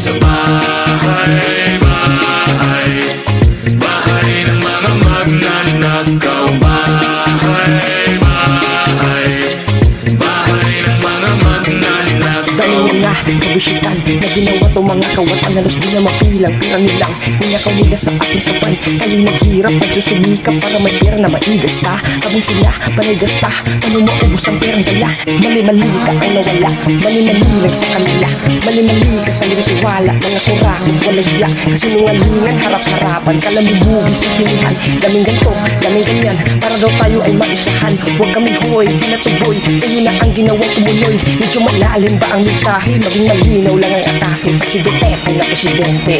sa bahay, bahay, bahay ng mga magnanakaw. Bahay, bahay, bahay ng mga magnanakaw. Dami nga kabisitan na ginawa to mga kawatan. Halos di na mapilang pira nilang ninakaw nila sa ating kapan. Tayo naghirap, nagsusumikap para may pera na maigasta. Habang sila panay gasta, ano maubos ang perang dala. Mali-mali ka ang nawala, mali-mali lang sa kanila. Mali-mali ka sa tiwala, mga kurakot walang hiya. Kasinungalingan harap-harapan, kalamibugi sa sinihan. Daming ganto, daming ganyan, para daw tayo ay maisahan. Huwag kami hoy, pinatuboy, tayo na ang ginawang tumuloy. Medyo malalim ba ang mensahe, maging malinaw lang ang atake. Si Duterte na presidente.